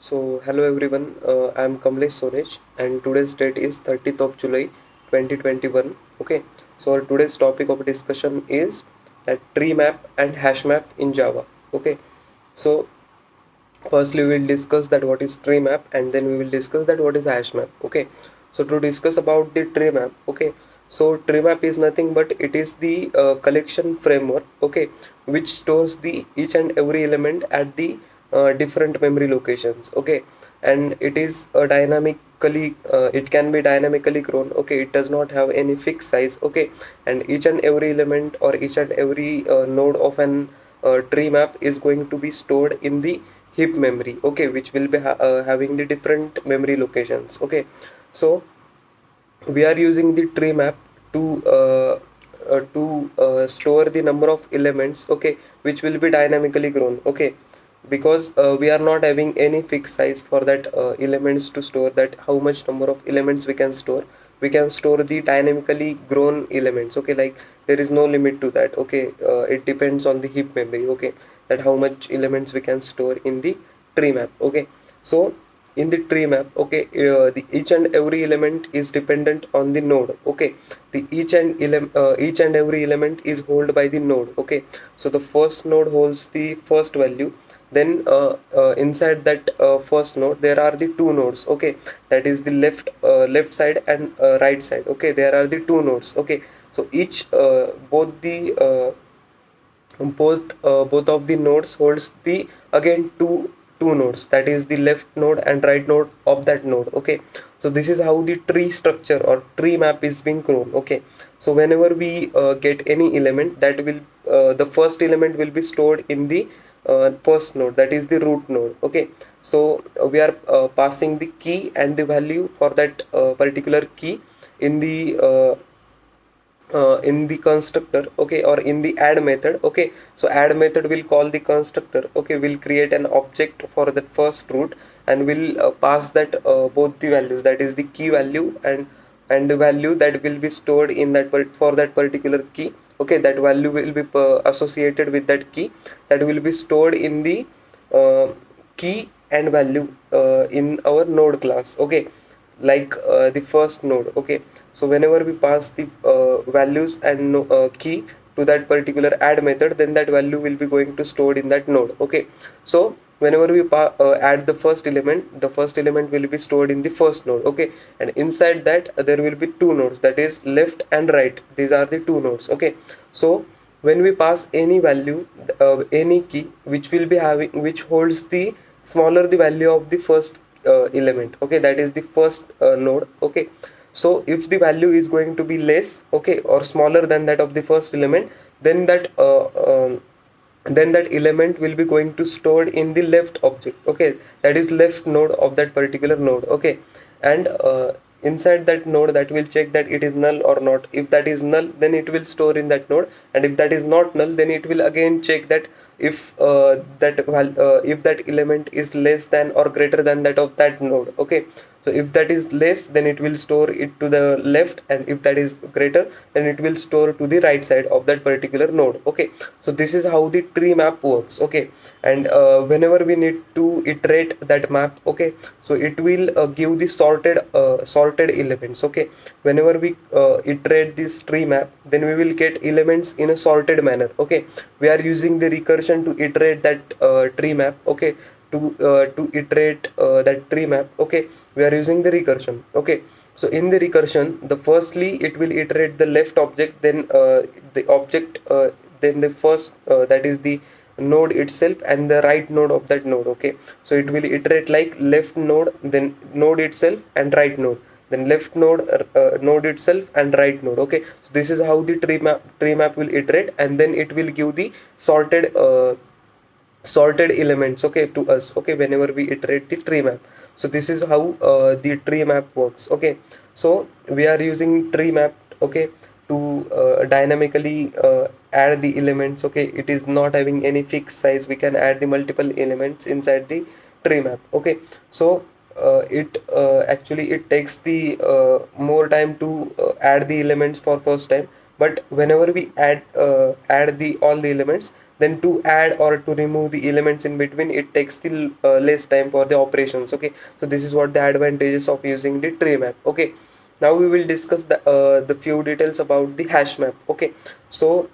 Hello everyone, I am Kamlesh Sonej and today's date is 30th of July 2021. Okay, so our today's topic of discussion is that tree map and hash map in Java. Okay, so firstly we will discuss that what is tree map and then we will discuss that what is hash map. Okay, so to discuss about the tree map. Okay, so tree map is nothing but it is the collection framework. Okay, which stores the each and every element at the different memory locations. Okay, and it is a dynamically it can be dynamically grown. Okay, it does not have any fixed size. Okay, and each and every element or each and every node of an tree map is going to be stored in the heap memory. Okay, which will be having the different memory locations. Okay, so we are using the tree map to store the number of elements. Okay, which will be dynamically grown. Okay, because we are not having any fixed size for that elements to store that how much number of elements we can store the dynamically grown elements. Okay, like there is no limit to that. Okay, it depends on the heap memory. Okay, that how much elements we can store in the tree map. Okay, so in the tree map. Okay, the each and every element is dependent on the node. Okay, the each and every element is held by the node. Okay, so the first node holds the first value, then inside that first node there are the two nodes. Okay, that is the left side and right side. Okay, there are the two nodes. Okay, so each both of the nodes holds the again two nodes, that is the left node and right node of that node. Okay, so this is how the tree structure or tree map is being grown. Okay, so whenever we get any element, that will the first element will be stored in the first node, that is the root node. Okay, so we are passing the key and the value for that particular key in the constructor. Okay, or in the add method. Okay, so add method will call the constructor. Okay, will create an object for that first root and will pass that both the values, that is the key value and the value that will be stored in that for that particular key. Okay, that value will be associated with that key, that will be stored in the uh, key and value in our node class. Okay, like the first node. Okay, so whenever we pass the values and key to that particular add method, then that value will be going to stored in that node. Okay, so whenever we add the first element will be stored in the first node. Okay, and inside that there will be two nodes, that is left and right. These are the two nodes. Okay, so when we pass any value, any key which will be having, which holds the smaller the value of the first element. Okay, that is the first node. Okay, so if the value is going to be less, okay, or smaller than that of the first element, then that element will be going to stored in the left object. Okay, that is left node of that particular node. Okay, and inside that node, that will check that it is null or not. If that is null, then it will store in that node, and if that is not null, then it will again check that if that element is less than or greater than that of that node. Okay, so if that is less, then it will store it to the left, and if that is greater, then it will store to the right side of that particular node. Okay, so this is how the tree map works. Okay, and whenever we need to iterate that map, okay, so it will give the sorted elements. Okay, whenever we iterate this tree map, then we will get elements in a sorted manner. Okay, we are using the recursion to iterate that tree map. Okay, to iterate that tree map. Okay, we are using the recursion. Okay, so in the recursion, the firstly it will iterate the left object, then the object then the first that is the node itself and the right node of that node. Okay, so it will iterate like left node, then node itself and right node, then left node, node itself and right node. Okay, so this is how the tree map will iterate, and then it will give the sorted elements, okay, to us. Okay, whenever we iterate the tree map, so this is how the tree map works. Okay, so we are using tree map, okay, to dynamically add the elements. Okay, it is not having any fixed size, we can add the multiple elements inside the tree map. Okay, so it actually it takes the more time to add the elements for first time, but whenever we add the all the elements, then to add or to remove the elements in between, it takes the less time for the operations. Okay, so this is what the advantages of using the tree map. Okay, now we will discuss the few details about the hash map. Okay, so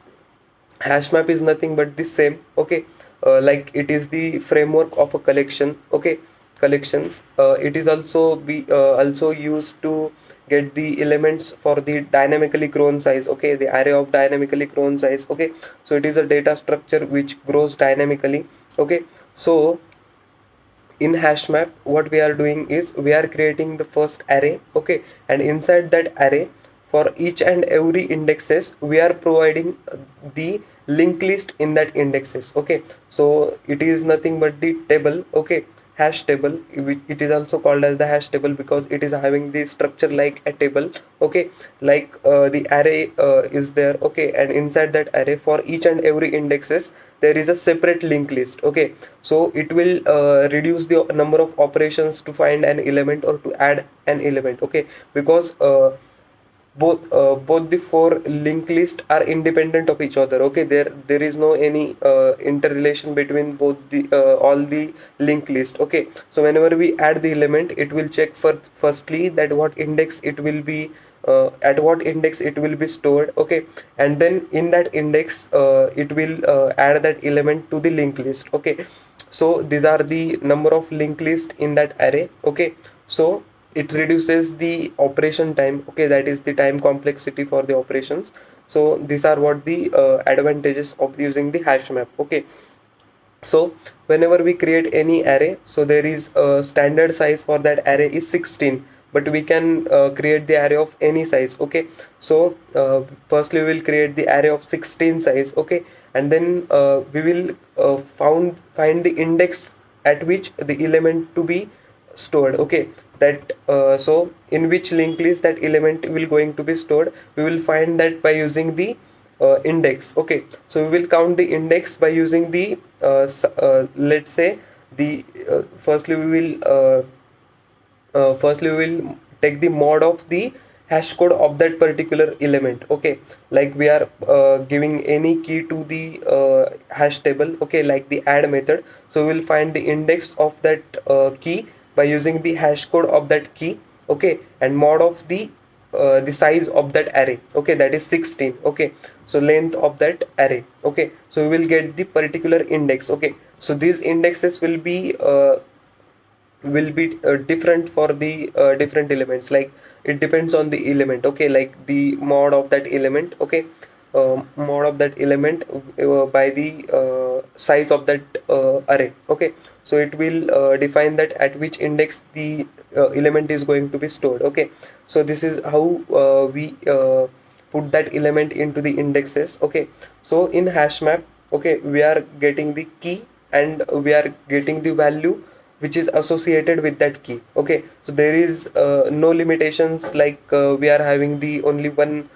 hash map is nothing but the same. Okay, like it is the framework of a collection. Okay, collections. It is also used to get the elements for the dynamically grown size. Okay, the array of dynamically grown size. Okay, so it is a data structure which grows dynamically. Okay, so in hash map what we are doing is we are creating the first array. Okay, and inside that array, for each and every indexes, we are providing the linked list in that indexes. Okay, so it is nothing but the table. Okay, hash table, it is also called as the hash table because it is having the structure like a table. Okay, like the array is there. Okay, and inside that array, for each and every indexes, there is a separate linked list. Okay, so it will reduce the number of operations to find an element or to add an element. Okay, because both the four linked list are independent of each other. Okay, there is no any interrelation between both the all the linked list. Okay, so whenever we add the element, it will check for firstly that what index it will be at what index it will be stored. Okay, and then in that index it will add that element to the linked list. Okay, so these are the number of linked list in that array. Okay, so it reduces the operation time. Okay, that is the time complexity for the operations. So these are what the advantages of using the hash map. Okay, so whenever we create any array, so there is a standard size for that array is 16, but we can create the array of any size. Okay, so firstly we will create the array of 16 size. Okay, and then we will find the index at which the element to be stored. Okay, that so in which linked list that element will going to be stored, we will find that by using the index. Okay, so we will count the index by using the let's say the firstly we will take the mod of the hash code of that particular element. Okay, like we are giving any key to the hash table. Okay, like the add method, so we will find the index of that key by using the hash code of that key. Okay, and mod of the size of that array. Okay, that is 16. Okay, so length of that array. Okay, so we will get the particular index. Okay, so these indexes will be different for the different elements. Like it depends on the element. Okay, like the mod of that element. Okay, mod of that element by the size of that array. Okay, so it will define that at which index the element is going to be stored. Okay, so this is how we put that element into the indexes. Okay, so in hash map, okay, we are getting the key and we are getting the value which is associated with that key. Okay, so there is no limitations, like we are having the only one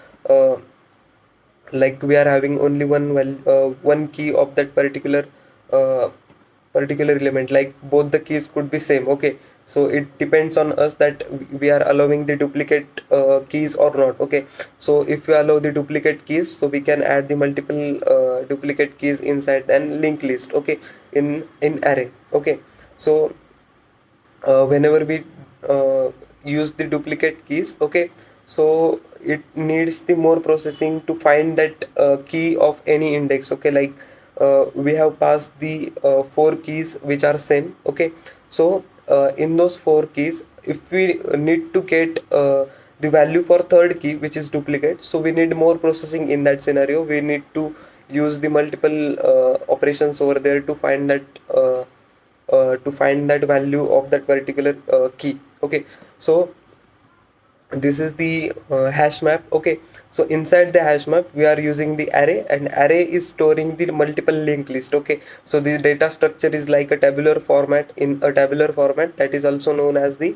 like we are having only one key of that uh, particular element, like both the keys could be same. Okay, so it depends on us that we are allowing the duplicate keys or not. Okay, so if we allow the duplicate keys, so we can add the multiple duplicate keys inside and linked list. Okay, in array. Okay, so whenever we use the duplicate keys, okay, so it needs the more processing to find that key of any index. Okay, like we have passed the four keys which are same. Okay, so in those four keys, if we need to get the value for third key which is duplicate, so we need more processing. In that scenario, we need to use the multiple operations over there to find that value of that particular key. Okay, so this is the hash map. Okay, so inside the hash map we are using the array, and array is storing the multiple linked list. Okay, so the data structure is like a tabular format. In a tabular format, that is also known as the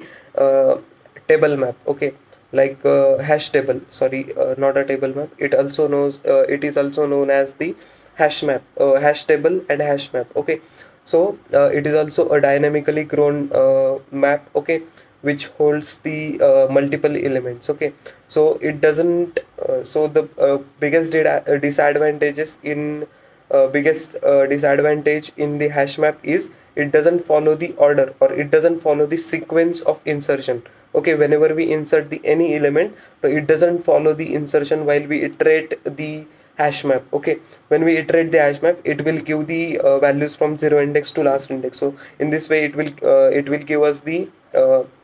table map. Okay, like hash table, sorry, not a table map, it is also known as the hash map, hash table and hash map. Okay, so it is also a dynamically grown map. Okay, which holds the multiple elements. Okay, so it doesn't So the biggest disadvantage in the hash map is it doesn't follow the order, or it doesn't follow the sequence of insertion. Okay, whenever we insert the any element, so it doesn't follow the insertion while we iterate the hash map. Okay, when we iterate the hash map, it will give the values from zero index to last index. So in this way it will give us the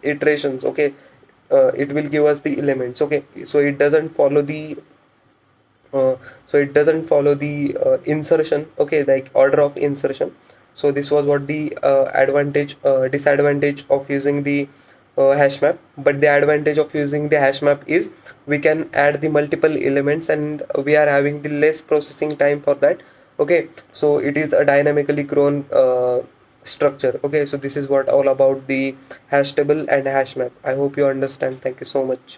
iterations. Okay, it will give us the elements. Okay, so it doesn't follow the uh, insertion. Okay, like order of insertion. So this was what the disadvantage of using the hash map. But the advantage of using the hash map is we can add the multiple elements, and we are having the less processing time for that. Okay, so it is a dynamically grown structure. Okay, so this is what all about the hash table and hash map. I hope you understand. Thank you so much.